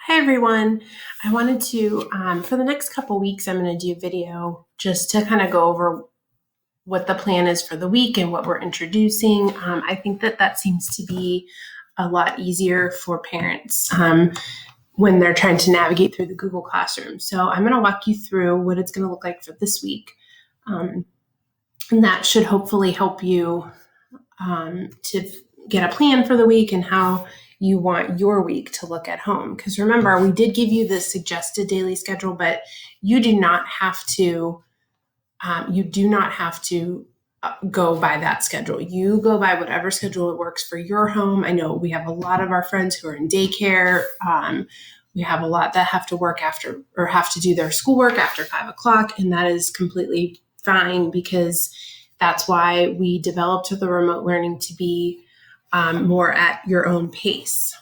Hi everyone. I wanted to, for the next couple weeks, I'm going to do a video just to kind of go over what the plan is for the week and what we're introducing. I think that seems to be a lot easier for parents when they're trying to navigate through the Google Classroom. So I'm going to walk you through what it's going to look like for this week. And that should hopefully help you to get a plan for the week and how you want your week to look at home. Because remember, we did give you this suggested daily schedule, but you do not have to. Go by that schedule. You go by whatever schedule works for your home. I know we have a lot of our friends who are in daycare. We have a lot that have to work after or have to do their schoolwork after 5 o'clock, and that is completely fine because that's why we developed the remote learning to be more at your own pace.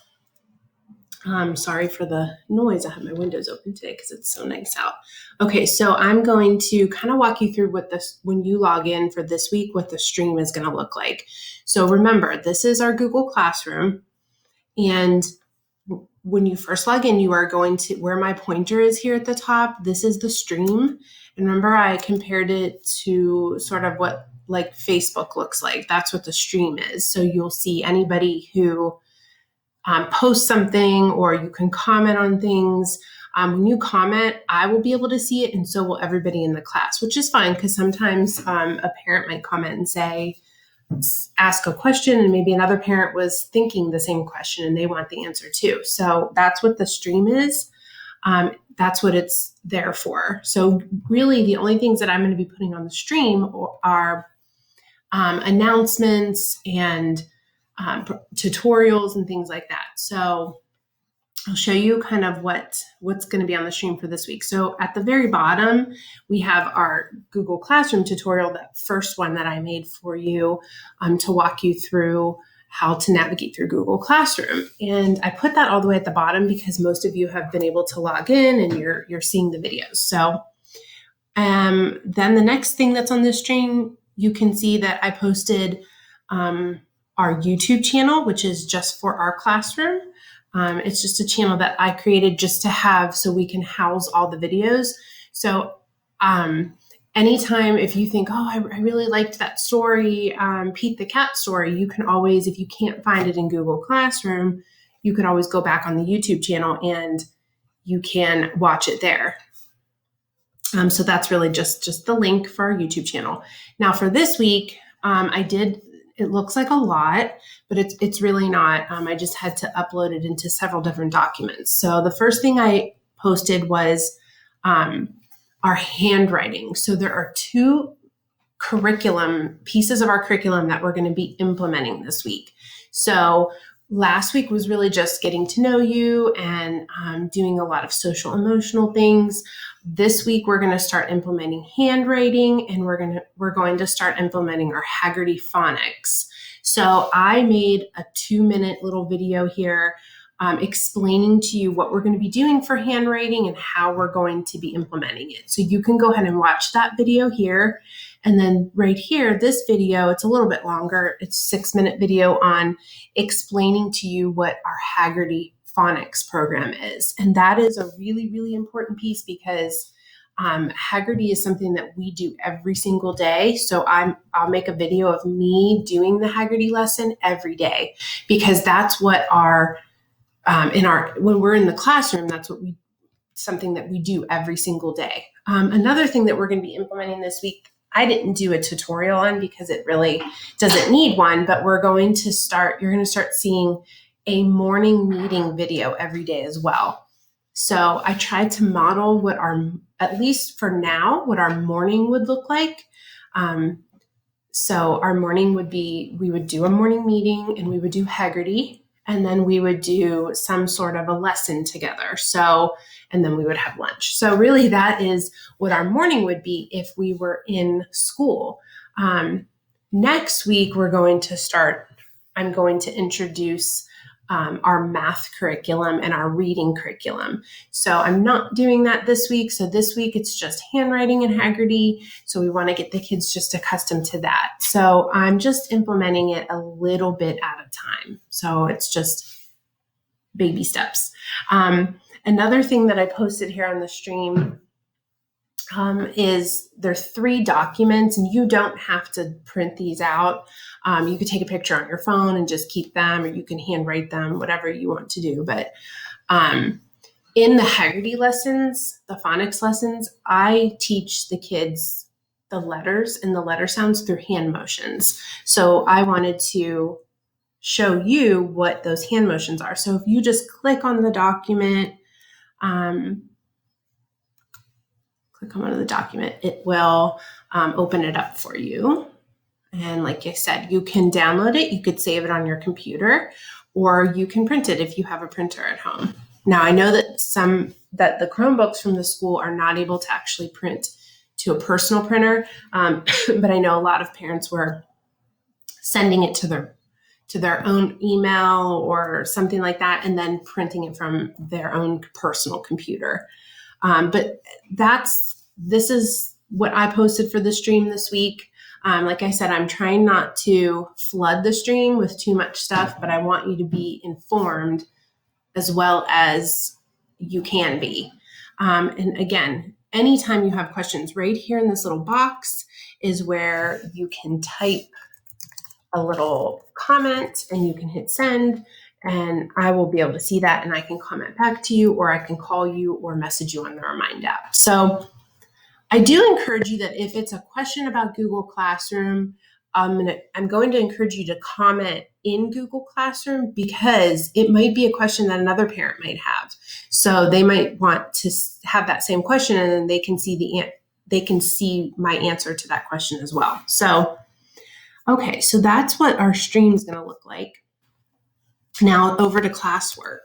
Sorry for the noise. I have my windows open today because it's so nice out. Okay, so I'm going to kind of walk you through when you log in for this week, what the stream is going to look like. So remember, this is our Google Classroom. And when you first log in, you are going to, where my pointer is here at the top, this is the stream. And remember, I compared it to sort of what like Facebook looks like. That's what the stream is. So you'll see anybody who post something, or you can comment on things. When you comment, I will be able to see it, and so will everybody in the class, which is fine because sometimes a parent might comment and say, ask a question, and maybe another parent was thinking the same question and they want the answer too. So that's what the stream is. That's what it's there for. So really the only things that I'm going to be putting on the stream are announcements and tutorials and things like that. So I'll show you kind of what's going to be on the stream for this week. So at the very bottom, we have our Google Classroom tutorial, that first one that I made for you to walk you through how to navigate through Google Classroom. And I put that all the way at the bottom because most of you have been able to log in and you're seeing the videos. So then the next thing that's on the stream, you can see that I posted our YouTube channel, which is just for our classroom. It's just a channel that I created just to have so we can house all the videos. So anytime if you think, oh, I really liked that story, Pete the Cat story, you can always, if you can't find it in Google Classroom, you can always go back on the YouTube channel and you can watch it there. So that's really just the link for our YouTube channel. Now for this week, it looks like a lot, but it's really not. I just had to upload it into several different documents. So the first thing I posted was our handwriting. So there are two pieces of our curriculum that we're going to be implementing this week. So last week was really just getting to know you and doing a lot of social emotional things. This week we're going to start implementing handwriting, and we're going to start implementing our Haggerty phonics. So I made a 2-minute little video here explaining to you what we're going to be doing for handwriting and how we're going to be implementing it. So you can go ahead and watch that video here. And then right here, this video, it's a little bit longer. It's a 6-minute video on explaining to you what our Haggerty phonics program is. And that is a really, really important piece because Haggerty is something that we do every single day. So I'll make a video of me doing the Haggerty lesson every day because that's what when we're in the classroom, that's something that we do every single day. Another thing that we're going to be implementing this week, I didn't do a tutorial on because it really doesn't need one, but you're going to start seeing a morning meeting video every day as well. So I tried to model at least for now, what our morning would look like. So our morning would be, we would do a morning meeting and we would do Haggerty, and then we would do some sort of a lesson together. And then we would have lunch. So really that is what our morning would be if we were in school. Next week, I'm going to introduce our math curriculum and our reading curriculum. So I'm not doing that this week. So this week it's just handwriting and Haggerty. So we want to get the kids just accustomed to that. So I'm just implementing it a little bit at a time. So it's just baby steps. Another thing that I posted here on the stream is there's 3 documents, and you don't have to print these out. You could take a picture on your phone and just keep them, or you can handwrite them, whatever you want to do. But in the Haggerty lessons, the phonics lessons, I teach the kids the letters and the letter sounds through hand motions. So I wanted to show you what those hand motions are. So if you just click on the document, click on one of the document, it will open it up for you. And like I said, you can download it, you could save it on your computer, or you can print it if you have a printer at home. Now, I know that the Chromebooks from the school are not able to actually print to a personal printer, but I know a lot of parents were sending it to their own email or something like that, and then printing it from their own personal computer. But this is what I posted for the stream this week. Like I said, I'm trying not to flood the stream with too much stuff, but I want you to be informed as well as you can be. And again, anytime you have questions, right here in this little box is where you can type a little comment and you can hit send, and I will be able to see that and I can comment back to you, or I can call you or message you on the Remind app. So I do encourage you that if it's a question about Google Classroom, I'm going to encourage you to comment in Google Classroom, because it might be a question that another parent might have. So they might want to have that same question, and then they can see my answer to that question as well. So, okay, so that's what our stream is going to look like. Now over to classwork.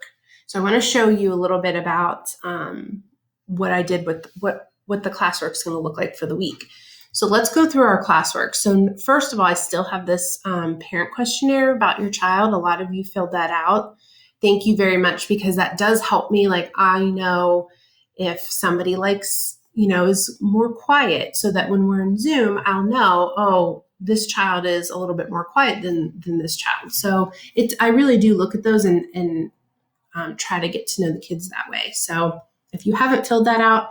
So I want to show you a little bit about what I did with what the classwork is going to look like for the week. So let's go through our classwork. So first of all, I still have this parent questionnaire about your child. A lot of you filled that out. Thank you very much, because that does help me. Like, I know if somebody is more quiet, so that when we're in Zoom, I'll know, oh, this child is a little bit more quiet than this child. So I really do look at those and try to get to know the kids that way. So if you haven't filled that out,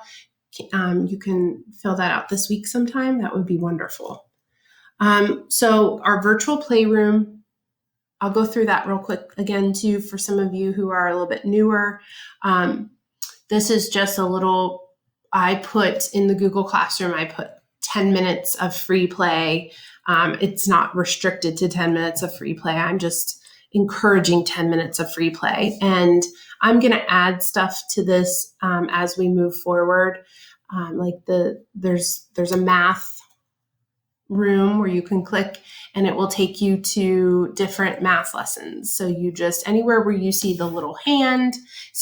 you can fill that out this week sometime. That would be wonderful. So our virtual playroom, I'll go through that real quick again too, for some of you who are a little bit newer. This is just I put in the Google Classroom, I put 10 minutes of free play. It's not restricted to 10 minutes of free play. I'm just encouraging 10 minutes of free play. And I'm going to add stuff to this as we move forward. There's a math room where you can click and it will take you to different math lessons. So you just, anywhere where you see the little hand,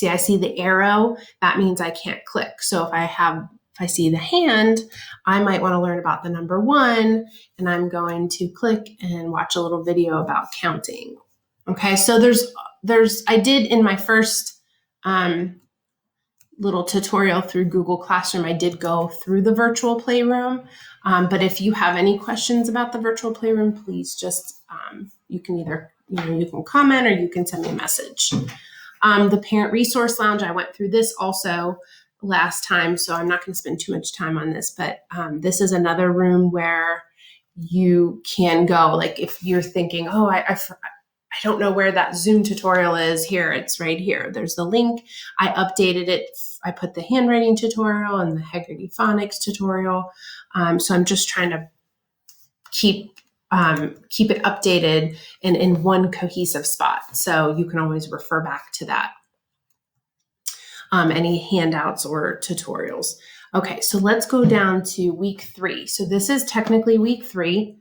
I see the arrow, that means I can't click. So if I see the hand, I might want to learn about the number 1, and I'm going to click and watch a little video about counting. Okay, so I did in my first little tutorial through Google Classroom, I did go through the virtual playroom. But if you have any questions about the virtual playroom, please just, you can either, you can comment or you can send me a message. The Parent Resource Lounge, I went through this also last time, so I'm not going to spend too much time on this, but this is another room where you can go. Like if you're thinking, oh, I don't know where that Zoom tutorial is, here, it's right here. There's the link. I updated it. I put the handwriting tutorial and the Haggerty Phonics tutorial. So I'm just trying to keep it updated and in one cohesive spot. So you can always refer back to that. Any handouts or tutorials. Okay, so let's go down to week 3. So this is technically week 3.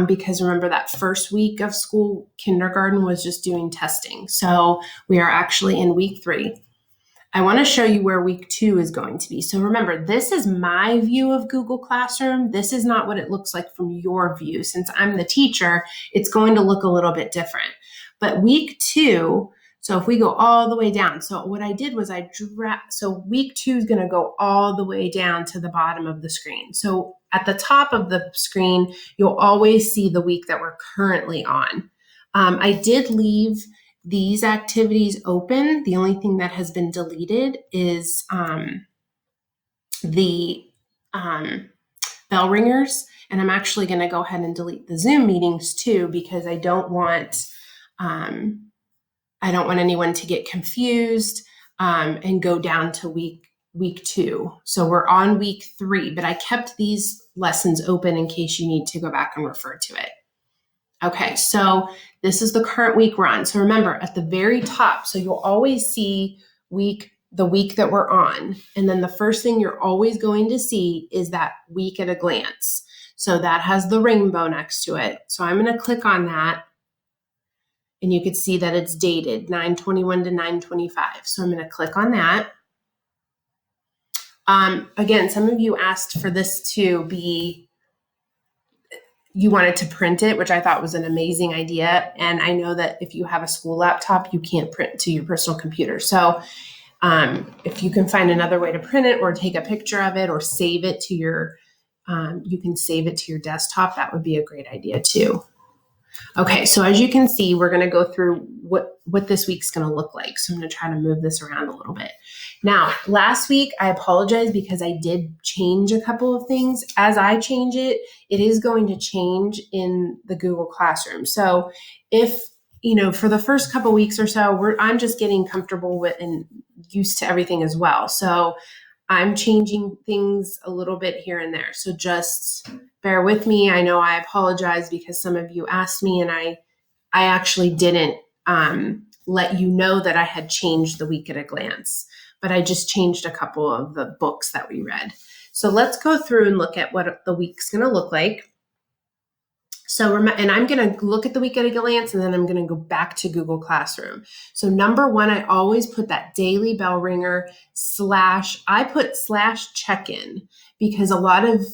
Because remember that first week of school, kindergarten was just doing testing. So we are actually in week 3. I want to show you where week 2 is going to be. So remember, this is my view of Google Classroom. This is not what it looks like from your view. Since I'm the teacher, it's going to look a little bit different. But week 2, so if we go all the way down, so what I did was so week 2 is going to go all the way down to the bottom of the screen. So at the top of the screen, you'll always see the week that we're currently on. I did leave these activities open. The only thing that has been deleted is the bell ringers. And I'm actually going to go ahead and delete the Zoom meetings too, because I don't want anyone to get confused and go down to week 2. So we're on week 3, but I kept these lessons open in case you need to go back and refer to it. Okay, so this is the current week we're on. So remember, at the very top, so you'll always see the week that we're on. And then the first thing you're always going to see is that week at a glance. So that has the rainbow next to it. So I'm going to click on that. And you can see that it's dated 9/21 to 9/25. So I'm going to click on that. Again, some of you asked for this to be, you wanted to print it, which I thought was an amazing idea. And I know that if you have a school laptop, you can't print to your personal computer. So if you can find another way to print it or take a picture of it or save it to you can save it to your desktop, that would be a great idea too. Okay, so as you can see, we're going to go through what this week's going to look like. So I'm going to try to move this around a little bit. Now, last week, I apologize because I did change a couple of things. As I change it, it is going to change in the Google Classroom. So if, for the first couple weeks or so, I'm just getting comfortable with and used to everything as well. So I'm changing things a little bit here and there. So just bear with me. I know I apologize because some of you asked me and I actually didn't let you know that I had changed the week at a glance, but I just changed a couple of the books that we read. So let's go through and look at what the week's going to look like. So, and I'm going to look at the week at a glance, and then I'm going to go back to Google Classroom. So number 1, I always put that daily bell ringer I put /check-in because a lot of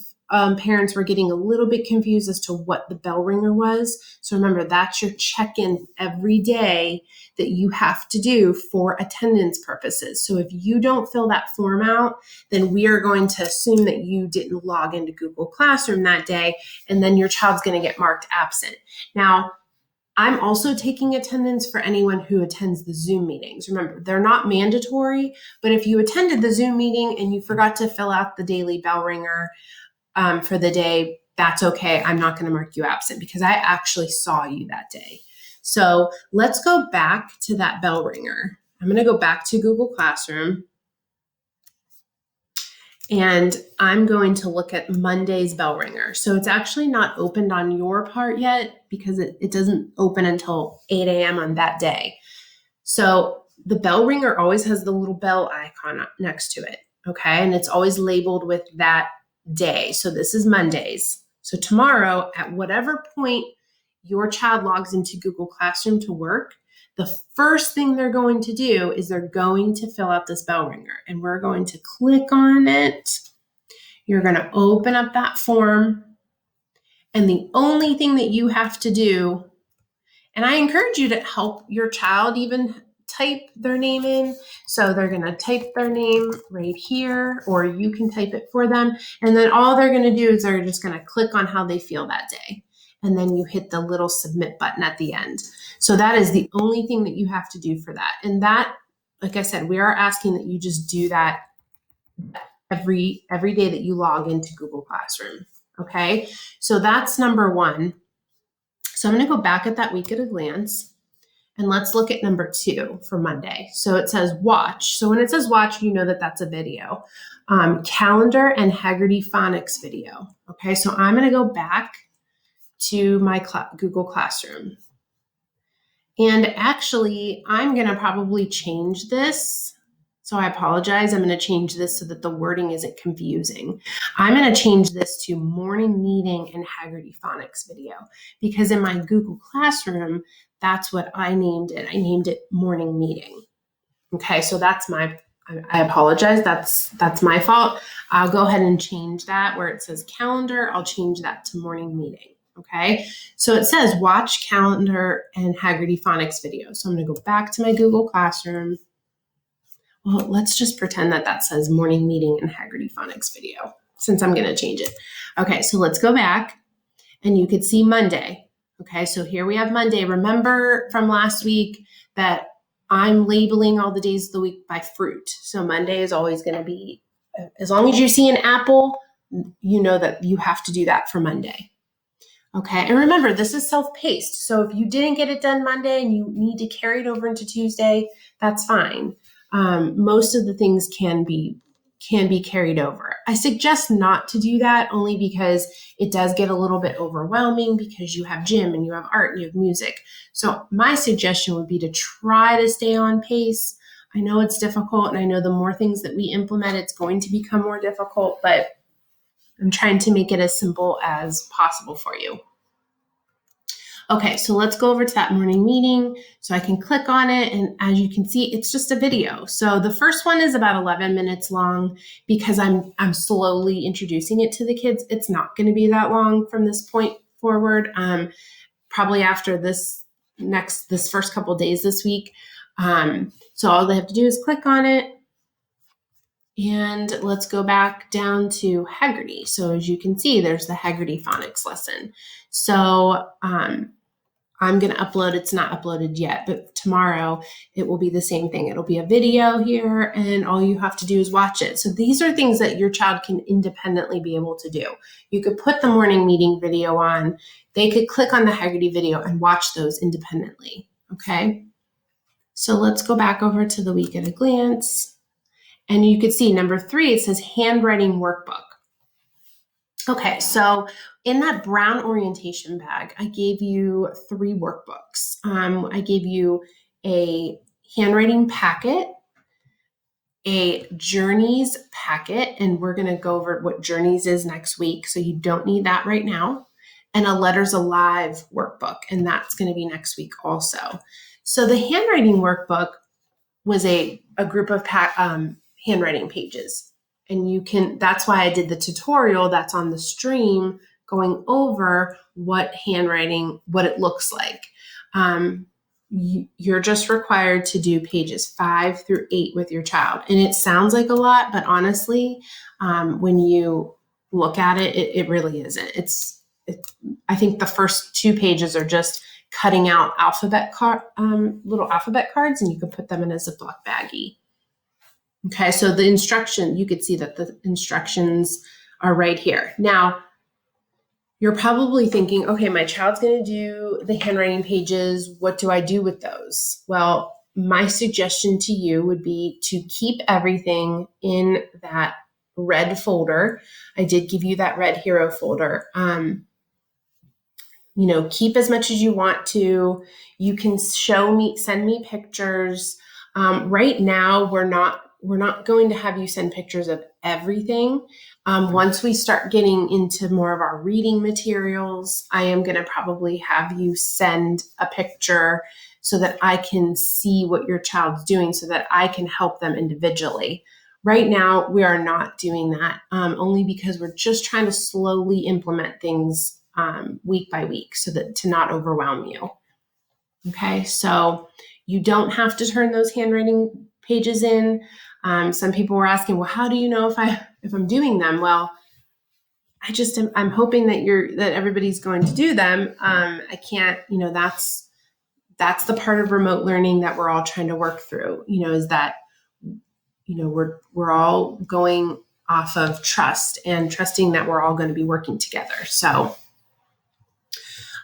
parents were getting a little bit confused as to what the bell ringer was. So remember, that's your check-in every day that you have to do for attendance purposes. So if you don't fill that form out, then we are going to assume that you didn't log into Google Classroom that day, and then your child's going to get marked absent. Now, I'm also taking attendance for anyone who attends the Zoom meetings. Remember, they're not mandatory, but if you attended the Zoom meeting and you forgot to fill out the daily bell ringer for the day, that's okay. I'm not going to mark you absent because I actually saw you that day. So let's go back to that bell ringer. I'm going to go back to Google Classroom. And I'm going to look at Monday's bell ringer. So it's actually not opened on your part yet because it doesn't open until 8 a.m. on that day. So the bell ringer always has the little bell icon next to it. Okay. And it's always labeled with that day. So this is Mondays. So tomorrow, at whatever point your child logs into Google Classroom to work, the first thing they're going to do is they're going to fill out this bell ringer, and we're going to click on it. You're going to open up that form, and the only thing that you have to do, and I encourage you to help your child even type their name in. So they're going to type their name right here, or you can type it for them. And then all they're going to do is they're just going to click on how they feel that day. And then you hit the little submit button at the end. So that is the only thing that you have to do for that. And that, like I said, we are asking that you just do that every day that you log into Google Classroom. Okay, so that's number 1. So I'm going to go back at that week at a glance, and let's look at number 2 for Monday. So it says watch. So when it says watch, you know that that's a video. Calendar and Haggerty Phonics video. Okay, so I'm going to go back to my Google Classroom. And actually, I'm going to probably change this. So I apologize. I'm going to change this so that the wording isn't confusing. I'm going to change this to morning meeting and Haggerty Phonics video because in my Google Classroom, that's what I named it. I named it morning meeting. Okay, so I apologize. That's my fault. I'll go ahead and change that where it says calendar. I'll change that to morning meeting. Okay, so it says watch calendar and Haggerty Phonics video. So I'm going to go back to my Google Classroom. Well, let's just pretend that says morning meeting and Haggerty Phonics video since I'm going to change it. Okay, so let's go back and you could see Monday. Okay, so here we have Monday. Remember from last week that I'm labeling all the days of the week by fruit. So Monday is always going to be, as long as you see an apple, you know that you have to do that for Monday. Okay, and remember, this is self-paced. So if you didn't get it done Monday and you need to carry it over into Tuesday, that's fine. Most of the things can be carried over. I suggest not to do that only because it does get a little bit overwhelming because you have gym and you have art and you have music. So my suggestion would be to try to stay on pace. I know it's difficult, and I know the more things that we implement, it's going to become more difficult, but I'm trying to make it as simple as possible for you. Okay, so let's go over to that morning meeting. So I can click on it, and as you can see, it's just a video. So the first one is about 11 minutes long because I'm slowly introducing it to the kids. It's not going to be that long from this point forward. Probably after this first couple days this week. So all they have to do is click on it. And let's go back down to Heggerty. So as you can see, there's the Heggerty phonics lesson. So I'm going to upload, it's not uploaded yet, but tomorrow it will be the same thing. It'll be a video here, and all you have to do is watch it. So these are things that your child can independently be able to do. You could put the morning meeting video on. They could click on the Heggerty video and watch those independently. Okay. So let's go back over to the week at a glance. And you can see number 3, it says handwriting workbook. Okay, so in that brown orientation bag, I gave you 3 workbooks. I gave you a handwriting packet, a journeys packet, and we're going to go over what journeys is next week, so you don't need that right now, and a letters alive workbook, and that's going to be next week also. So the handwriting workbook was a group of handwriting pages. And that's why I did the tutorial that's on the stream going over what it looks like. You're just required to do pages 5 through 8 with your child. And it sounds like a lot, but honestly, when you look at it, it really isn't. I think the first 2 pages are just cutting out little alphabet cards, and you can put them in a Ziploc baggie. Okay, so the instruction, you could see that the instructions are right here. Now, you're probably thinking, okay, my child's going to do the handwriting pages. What do I do with those? Well, my suggestion to you would be to keep everything in that red folder. I did give you that red hero folder. Keep as much as you want to. You can send me pictures. Right now, we're not going to have you send pictures of everything. Once we start getting into more of our reading materials, I am going to probably have you send a picture so that I can see what your child's doing so that I can help them individually. Right now, we are not doing that, only because we're just trying to slowly implement things week by week so that to not overwhelm you. Okay, so you don't have to turn those handwriting pages in. Some people were asking, well, how do you know if I'm doing them? Well, I'm hoping that everybody's going to do them. I can't, that's the part of remote learning that we're all trying to work through, is that, we're all going off of trust and trusting that we're all going to be working together. So,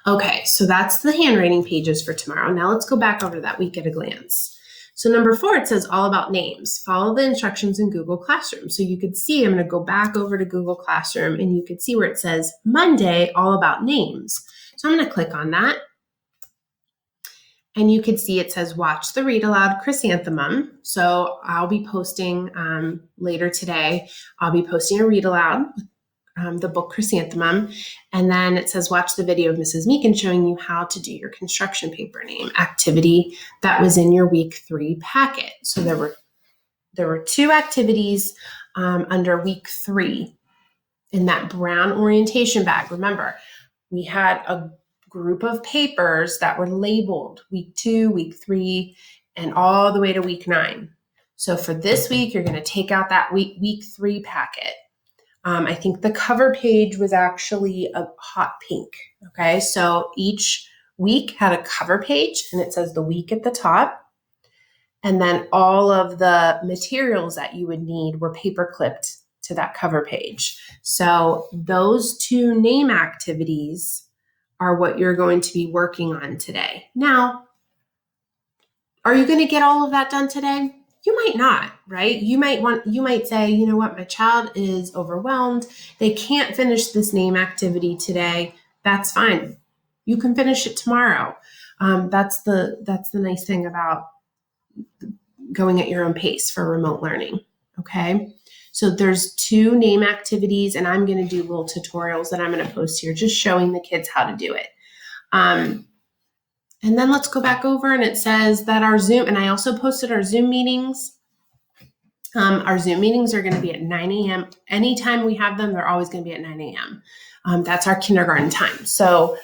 okay, so that's the handwriting pages for tomorrow. Now let's go back over that week at a glance. So number 4, it says all about names. Follow the instructions in Google Classroom. So you could see, I'm going to go back over to Google Classroom, and you could see where it says Monday, all about names. So I'm going to click on that. And you can see it says watch the read aloud chrysanthemum. So I'll be posting later today, I'll be posting a read aloud, the book Chrysanthemum. And then it says watch the video of Mrs. Meakin showing you how to do your construction paper name activity that was in your week 3 packet. So there were 2 activities under week 3 in that brown orientation bag. Remember, we had a group of papers that were labeled week 2, week 3, and all the way to week 9. So for this week, you're going to take out that week 3 packet. I think the cover page was actually a hot pink. Okay, so each week had a cover page and it says the week at the top. And then all of the materials that you would need were paper clipped to that cover page. So those two name activities are what you're going to be working on today. Now, are you going to get all of that done today? You might not, right? You might say, you know what, my child is overwhelmed. They can't finish this name activity today. That's fine. You can finish it tomorrow. That's the nice thing about going at your own pace for remote learning. Okay. So there's two name activities, and I'm going to do little tutorials that I'm going to post here, just showing the kids how to do it. And then let's go back over, and it says that our Zoom, and I also posted our Zoom meetings. Our Zoom meetings are going to be at 9 a.m. Anytime we have them, they're always going to be at 9 a.m. That's our kindergarten time. So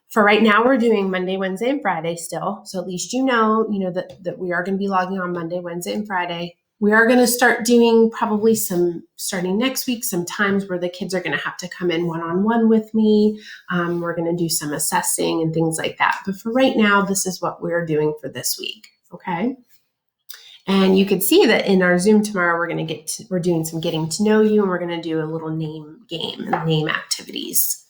for right now, we're doing Monday, Wednesday, and Friday still. So at least you know that we are going to be logging on Monday, Wednesday, and Friday. We are going to start doing probably starting next week, some times where the kids are going to have to come in one-on-one with me. We're going to do some assessing and things like that. But for right now, this is what we're doing for this week. Okay. And you can see that in our Zoom tomorrow, we're doing some getting to know you, and we're going to do a little name game and name activities.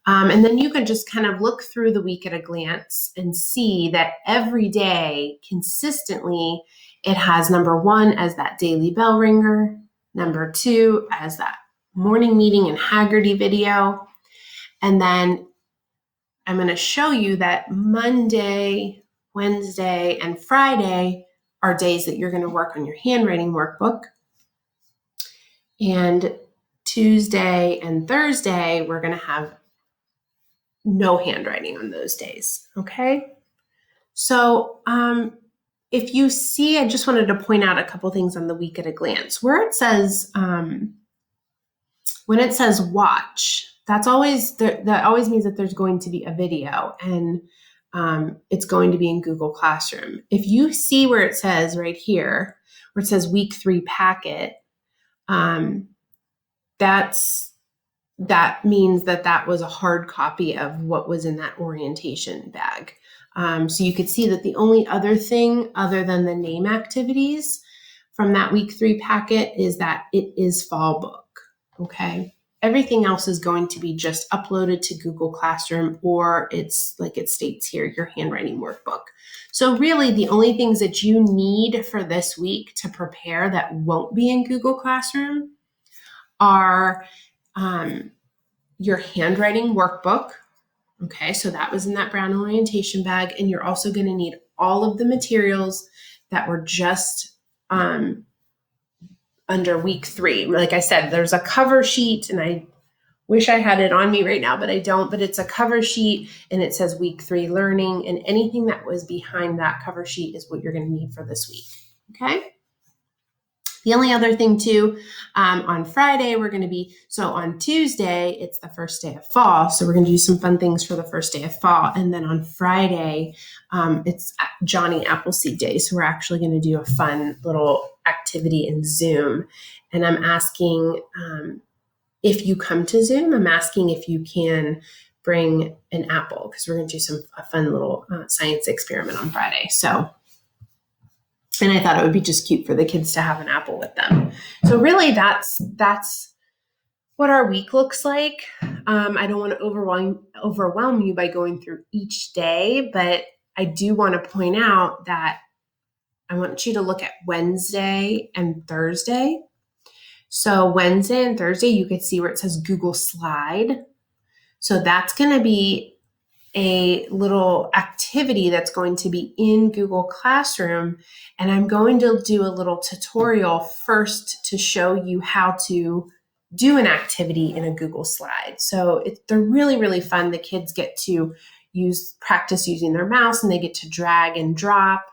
And then you can just kind of look through the week at a glance and see that every day consistently, it has number 1 as that daily bell ringer, number 2 as that morning meeting and Haggerty video. And then I'm going to show you that Monday, Wednesday, and Friday are days that you're going to work on your handwriting workbook. And Tuesday and Thursday, we're going to have no handwriting on those days. Okay. So, if you see, I just wanted to point out a couple things on the week at a glance. Where it says, when it says watch, that always means that there's going to be a video, and it's going to be in Google Classroom. If you see where it says right here, where it says week 3 packet, that means that was a hard copy of what was in that orientation bag. So you could see that the only other thing other than the name activities from that week 3 packet is that it is fall book. Okay. Everything else is going to be just uploaded to Google Classroom, or it's like it states here, your handwriting workbook. So really the only things that you need for this week to prepare that won't be in Google Classroom are your handwriting workbook. Okay, so that was in that brown orientation bag. And you're also going to need all of the materials that were just under week 3. Like I said, there's a cover sheet, and I wish I had it on me right now, but I don't. But it's a cover sheet, and it says week 3 learning, and anything that was behind that cover sheet is what you're going to need for this week. Okay. The only other thing too, on Friday, on Tuesday, it's the first day of fall. So we're going to do some fun things for the first day of fall. And then on Friday, it's Johnny Appleseed Day. So we're actually going to do a fun little activity in Zoom. And I'm asking, if you come to Zoom, I'm asking if you can bring an apple, because we're going to do a fun little science experiment on Friday. And I thought it would be just cute for the kids to have an apple with them. So really that's what our week looks like. I don't want to overwhelm you by going through each day, but I do want to point out that I want you to look at Wednesday and Thursday. So Wednesday and Thursday, you could see where it says Google Slide. So that's going to be a little activity that's going to be in Google Classroom. And I'm going to do a little tutorial first to show you how to do an activity in a Google Slide. So they're really, really fun. The kids get to practice using their mouse, and they get to drag and drop.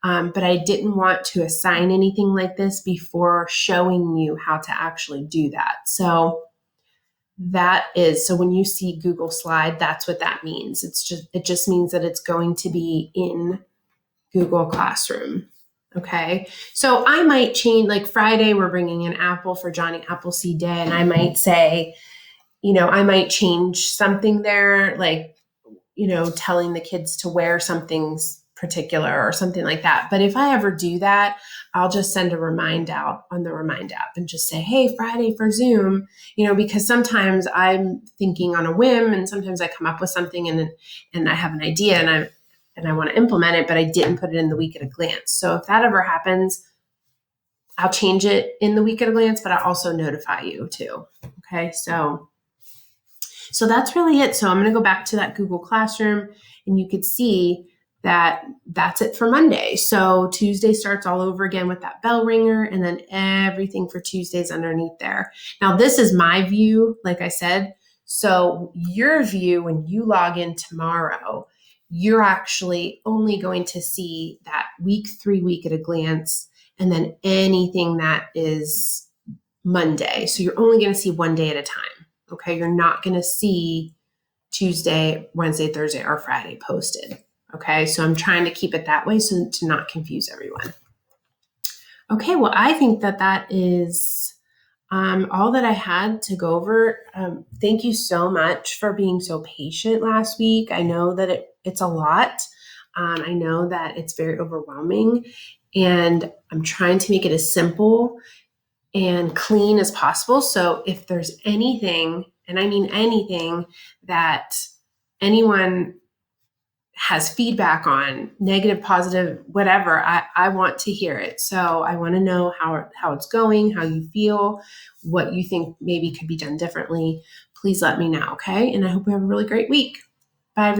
But I didn't want to assign anything like this before showing you how to actually do that. So when you see Google Slide, that's what that means. It just means that it's going to be in Google Classroom. Okay. So I might change, like Friday, we're bringing an apple for Johnny Appleseed Day. And I might say, I might change something there, like, telling the kids to wear something particular or something like that. But if I ever do that, I'll just send a remind out on the Remind app and just say, hey, Friday for Zoom, because sometimes I'm thinking on a whim and sometimes I come up with something and I have an idea and I want to implement it, but I didn't put it in the week at a glance. So if that ever happens, I'll change it in the week at a glance, but I'll also notify you too. Okay. So that's really it. So I'm going to go back to that Google Classroom and you could see that that's it for Monday. So Tuesday starts all over again with that bell ringer and then everything for Tuesday's underneath there. Now, this is my view, like I said. So your view, when you log in tomorrow, you're actually only going to see that week at a glance and then anything that is Monday. So you're only going to see one day at a time. Okay, you're not going to see Tuesday, Wednesday, Thursday, or Friday posted. Okay, so I'm trying to keep it that way so to not confuse everyone. Okay, well, I think that is all that I had to go over. Thank you so much for being so patient last week. I know that it's a lot. I know that it's very overwhelming, and I'm trying to make it as simple and clean as possible. So if there's anything, and I mean anything, that anyone has feedback on, negative, positive, whatever, I want to hear it. So I want to know how it's going, how you feel, what you think maybe could be done differently. Please let me know, okay? And I hope you have a really great week. Bye, everybody.